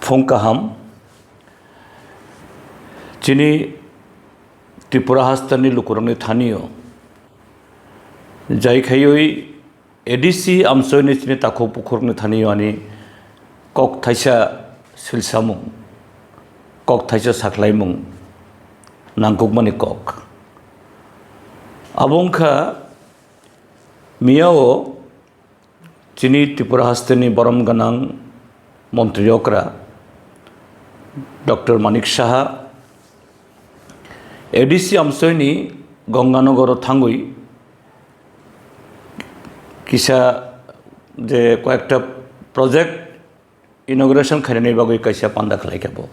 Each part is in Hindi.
ফংকাহাম যিনি ত্রিপুরা হাস্তানি লুকুরনি স্থানীয় जायखायै एडिसि आमसयनि चिनि ताखौ पुखुरनि थानियो आनि कक थाइसा सिलसामुं कक थाइसा साख्लायमुं नांगौमानि कक आबंखा मियाओ चिनि त्रिपुरा हास्तानि बरम गनां मन्त्री अक्रा डॉक्टर मानिक साहा एडिसि आमसयनि गंगानगर थांगुई किसा जे कयेकटा प्रजेक्ट इनग्रेशन खालामनायनि बागै कायसा पान्दा खालायखाबो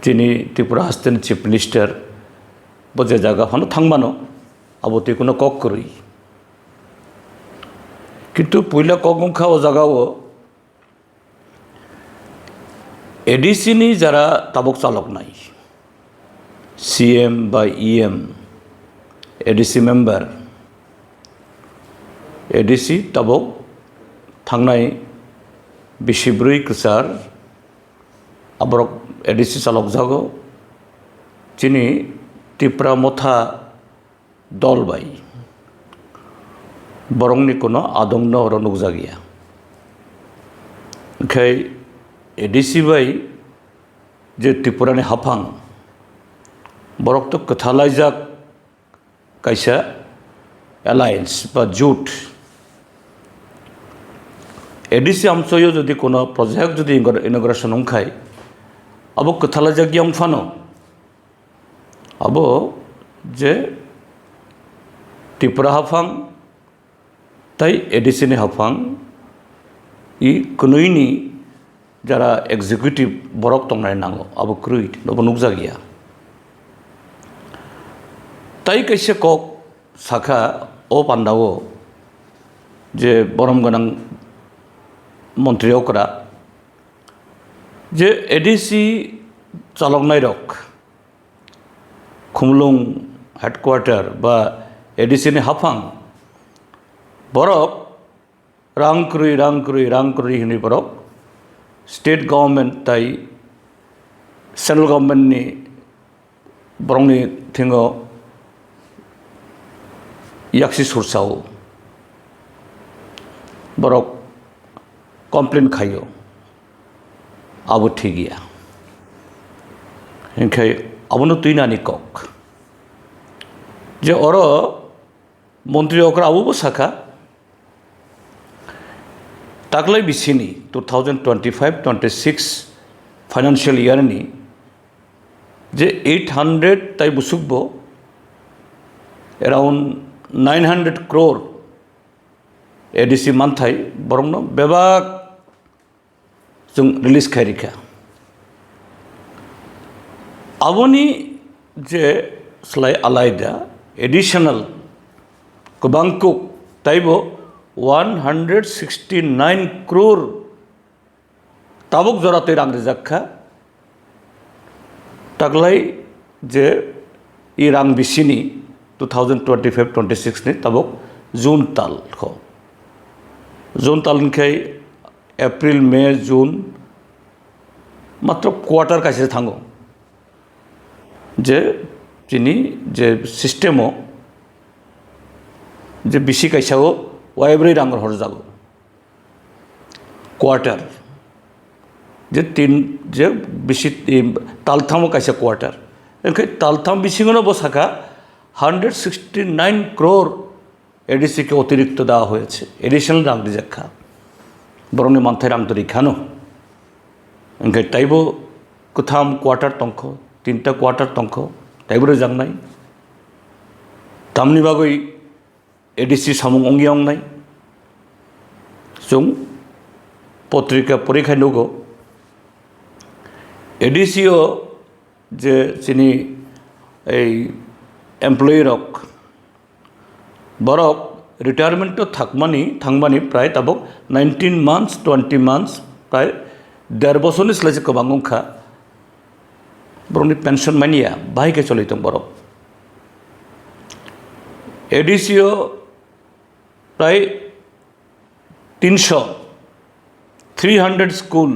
दिनै त्रिपुरा हास्तानि चिफ मिनिस्टार बजे जागा फानो थांबानो आबोते कोनो कक करुई किन्तु पयला कक मुखा ओ जागाओ एडिसि नि जारा ताबक चालक नाय सीएम बा ईएम एडिसि मेम्बार एडिसि ताबक थांनाय 24 कसार आबरक एडिसि चालक जागो चिनि त्रिपुरा मथा दल बाई बरंनि कोनो आदंनो और नुकजागिया ओंखाय एडिसि बाई जे त्रिपुरानि हाफां बरक तो कथालायजाक कायसा एलायन्स बा जुट एडिसि आमसयो जदि कोनो प्रजेक्ट जदि इनग्रेशन अंखाय अब कथालायजाक गियां फानो अब जे त्रिपुरा हाफां ताई एडिसि नि हाफां इ कुनुइनि जारा एग्जिक्यूटिव बरक तंनाय नांगो अब क्रुइ नबो नुकजागिया ताई कैसे कक साखा ओ पान्डाओ जे बरम गनां मन्त्री अक्रा जे एडिसि चालकनाय रक खुमलुं हेडक्वार्टार बा एडिसि नि हाफां बरक रां क्रुइ होनै बरक स्टेट गवर्नमेंट ताई सेंट्रल गवर्नमेंट नि बरंनि थिङो याक्सि सुरसाव बरक कमप्लेन खायो आबो थिगिया इनखाय आबोनो तुइनानि कक जे अर मन्त्री अक्रा आबो साखा तागलाय बिसिनि 2025-26 फाइनान्शियल इयर नि जे 800 ताई बुसुकबो अराउंड 900 crore एडिसि मानथाय बरंनो बेबाक जों रिलीज खायरिखा आबोनि जे स्लाय आलायदा एडिशनल गोबांखौ ताइबो 169 crore ताबक जराते रां रिजाखा तागलाय जे इ रां बिसिनि 2025-26 नि ताबक जून तालनिखाय एप्रिल मे जून मात्र क्वार्टर कासे थांगो जे जिनि जे सिस्टेमो जे बिसि कायसाओ वाइब्रै रां हर जागो क्वार्टर जे तीन जे बिसि तालथामो कायसा क्वार्टर ओंखाय तालथाम बिसिङावनो बसाखा 169 crore एडिसि के अतिरिक्त देওয়া হয়েছে एडिशनल रां रिजाखा बरंनि मानथाय रां तरिखानो ओंखाय ताइबो कुथाम क्वार्टर तंख 3टा क्वार्टर तंख ताइबो रोजांनाय तामनि बागै एडिसि सामुं अंगियांनाय जों पत्रिका परीक्षा नुगो एडिसिओ जे जिनि एमप्लयी रक बरक रिटायरमेंट थांमानि प्राय ताबक 19 months 20 months प्राय 1.5 बोसोरनि स्लाइसे गोबां अंखा बरंनि पेन्शन मानिया बाहायके चलिदों बरक एडिसिओ प्राय 300 300 school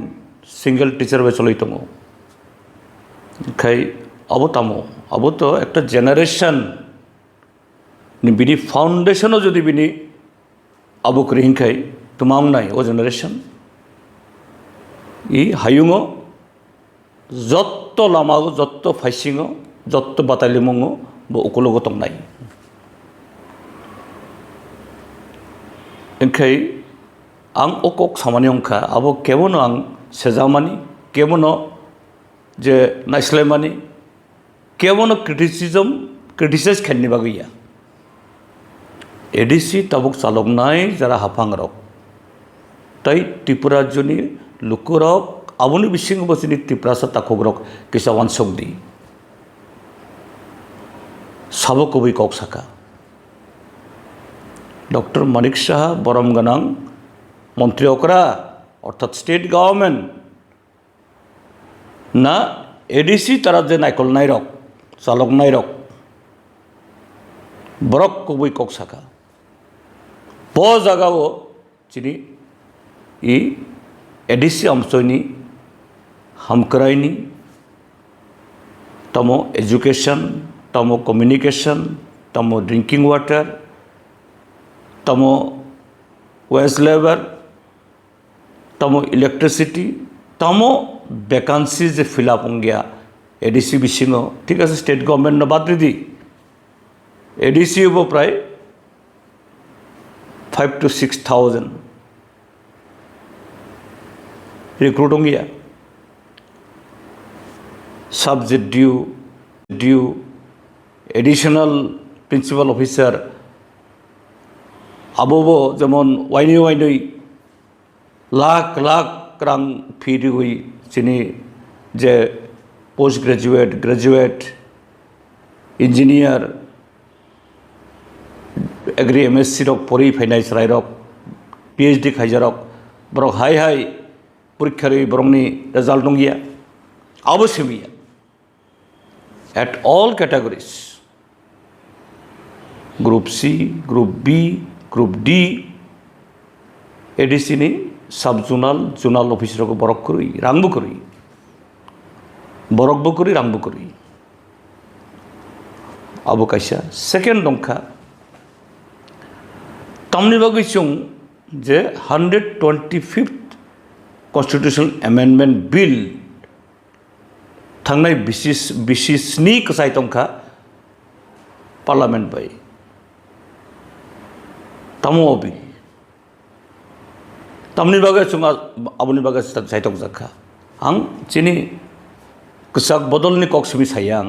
single teacher be choloi tongo khai abo tamo abo to ekta generation ni bini foundation o jodi bini abo kring khai tumang nai o generation I hayungo jotto lamago jotto paisingo jotto batalimongo bo ukologo tong nai engkai ang okok samani ongkha abo kemono ang sejamani kemono je naislemani kemono criticize khenni bagiya ADC tabuk chalok nai jara hafang rok tai Tripura joni lukurok aboni bising bosini Tripura sa takhok rok kisa wansok di sabo kobui kok saka Dr. Manik Shah Borom Ganang মন্ত্রী ওকরা অর্থাৎ স্টেট গভর্নমেন্ট না এডিসি তারা যে নাইকল নাইরক চালক নাইরক বরক কবই কক সাকা ব জাগাও চিনি ই এডিসি অংশনি হামকরাইনি তমো এডুকেশন তমো কমিউনিকেশন তমো ড্রিঙ্কিং ওয়াটার তমো ওয়েস্ট লেবার तमो इलेक्ट्रिसिटी तमो वैकेंसी जे फिलअप होंगे एडीसी बिसिंगो ठीक है स्टेट गवर्नमेंट न बात दी एडीसी वो प्राय 5,000 to 6,000 रिक्रूट होंगे subject due additional principal officer आबो जेमन वाइनी लाख रां फी हुई चिनी जे post graduate engineer agri MSc रक पढ़ी फैनाय सराय रक PhD खाइजारक बरक हाई परीक्षा बरकनी रिजल्ट दंगिया अवश्यमिया at all categories group C group B group D ADC ni sub zonal officer को बरक करी रांगबो करी बरकबो करी रांगबो करी अब कैसा सेकेंड दंखा तमनि बागै जों जे 125th कन्स्टिट्यूशनल एमेंडमेंट बिल थांनाय 27 कसाय दंखा पार्लियामेंट बाय तमो बिल तमनि बागै जोंहा आबुनि बागै साइटक जाखा आं चिनि कसाक बदलनि कक्सबि साया आं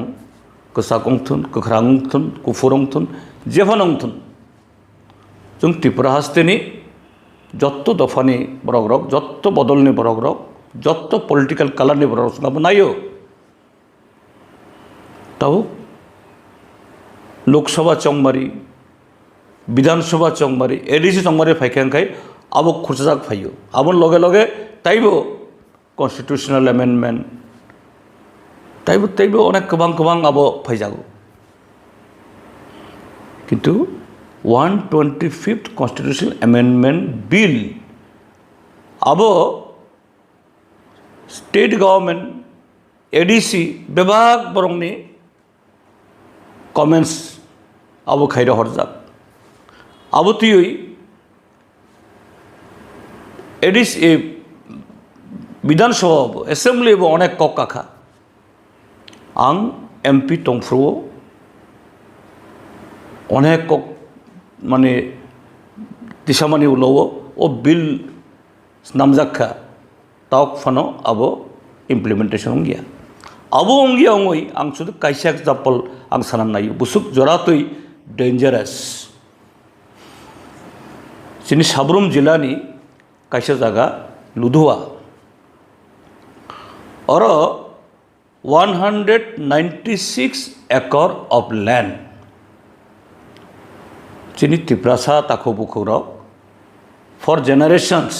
कसाक अंथुन कख्रां अंथुन गुफुर अंथुन जेफान अंथुन जों त्रिपुरा हास्तेनि जत्तो दफानि बरक जत्तो बदलनि बरक जत्तो पलिटिकल कालारनि बरक जोंहाबो नायो ताबो लोकसभा चंमारी विधानसभा चंमारी एडीसी चंमारी फाइखांखाय आबो खुरजाक फायो आबो लगे लगे ताइबो कन्स्टिट्यूशनल एमेंडमेंट ताइबो अनेक गोबां आबो फाइजागो किन्तु 125th कन्स्टिट्यूशनल एमेंडमेंट बिल आबो स्टेट गवर्नमेंट एडीसी विभाग बरंनि कमेंट्स आबो खायदा हरजाक आबो तुई एडिस विधानसभा एसेम्बली अनेक कक काखा आं MP तंफ्रो अनेक कक माने दिशामानि उलाव ओ बिल नामजाखा ताक फानो आबो इम्प्लीमेंटेशन होंगिया आबो होंगिया होंगई आं सुदु काइसा एग्जाम्पल आं सानां नायो बुसुक जरातुई डेंजरस जोंनि साब्रुम जिल्लानि काइसा जागा लुधुआ और 196 acre of land जोंनि त्रिपुरासा ताखौ बुखौराव for generations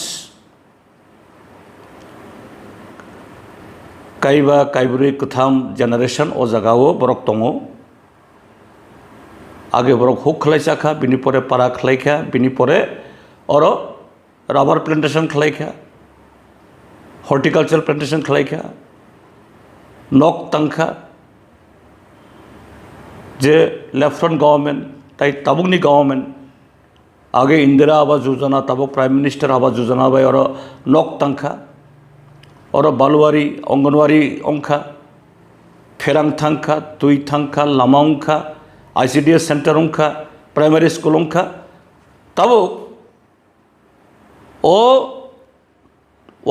काइबा काइब्रै कथाम जेनारेशन ओ जागाओ बरक दङ आगे बरक हुक खलायसाखा बिनि परे पारा खलायखा बिनि परे और रबर प्लांटेशन खलायखा हर्टिकालचार प्लान्टेशन खालायखा नक तांखा जे लेफ्टफ्रन्ट गवर्नमेंट ताई ताबुकनि गवर्नमेंट आगे Indira Awas Yojana Tabuk prime minister Awas Yojana bye और नक तांखा और बालुवारी अंगनवाड़ी अंखा फेरांग थांखा तुई थांखा लामा अंखा ICDS सेंटर अंखा प्राइमरी स्कूल अंखा ताबुक ओ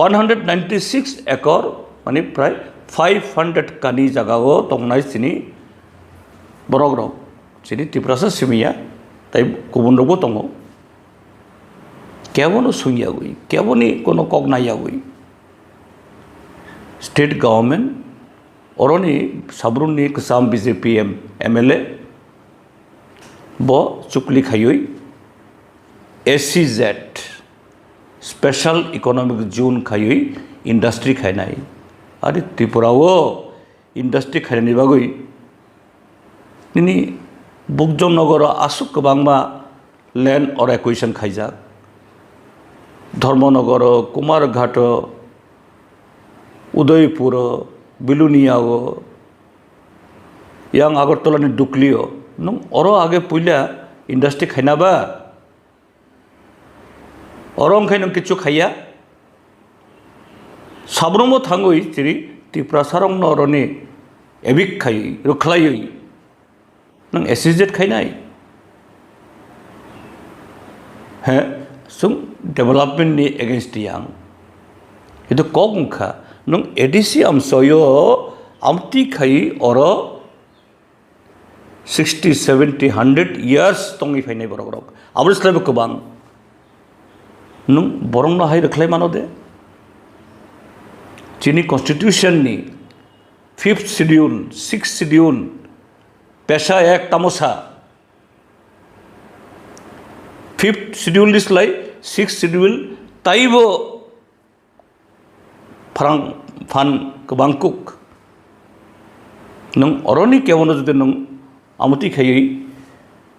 196 एकड़ माने प्राय 500 कानी जगह तंगनाय सिनी बरक रक सिनी त्रिपुरासा सिमिया ताई गुबुन रकबो दङ केबनो सुंयागुई केबोनि कोनो कगनायागुई स्टेट गवर्नमेंट अरनि साब्रुनि कसाम BJP MLA ब चुक्ली खायै SEZ स्पेशल इकोनॉमिक जोन खायै इंडस्ट्री खायनाय आरो त्रिपुराव इंडस्ट्री खायनायनि बागै नि बुकजनगर आसुक गोबांमा लैंड और एक्विजिशन खायजाक धर्मनगर कुमारघाट उदयपुर बिलुनियाव yang Agartala ni Duklio nung oro आगे पुइला इंडस्ट्री खायनाबा अरं खायनों किछु खाया साब्रमो थांगोई जेरै त्रिपुरा सारं नरनि एबिक खायै रुख्लायै नों SEZ खायनाय हे सुं डेभलपमेंट नि एगेंस्ट यां इदो कगंखा नों ADC आमसयो आमति खायै अर 60, 70, 100 years तंगै फायनाय बरक आबरस्लाबो गोबां नों बरंनो हाय रख्लाय मानो दे चीनी कॉन्स्टिट्यूशन नि 5th शेड्यूल 6th शेड्यूल पेशा एक तमोसा 5th शेड्यूल दिसलाय 6th शेड्यूल ताइबो फारां फान गोबांकुक नों अरनि केवनो जुदि नों आमुति खायै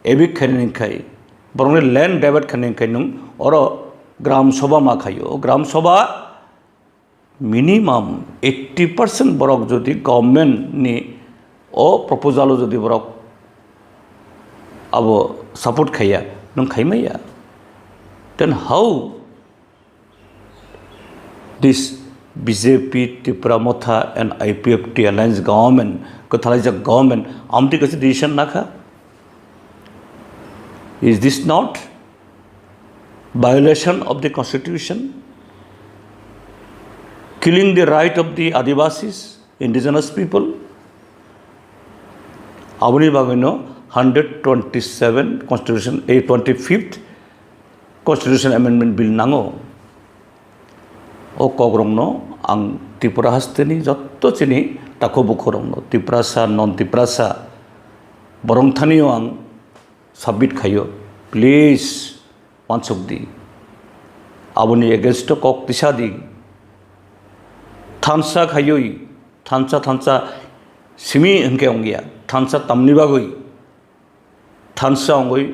एबिक खायनायखाय बरंनि लैंड डेबिट खायनायखाय नों अर ग्राम सभा मा खायो ग्राम सभा मिनिमाम 80% बरक जदि गवर्नमेंट नि ओ प्रपोजल जदि बरक अब सपोर्ट खाया नों खायमाया then how this BJP Tripura Motha and IPFT alliance government कथालायजा गवर्नमेंट आमति कसे डिसीजन नाखा is this not violation of the constitution killing the right of the Adivasis indigenous people abuni bagino 127 constitution 25th constitution amendment bill nango o kogrongno ang Tripura hasteni jotto chini tako bukhorongno Tripurasa non Tripurasa borong thanio ang submit khayo please pansokdi abuni against kok tisadi thansa khayoi thansa simi hengke ongya thansa tamni bagoi thansa ongoi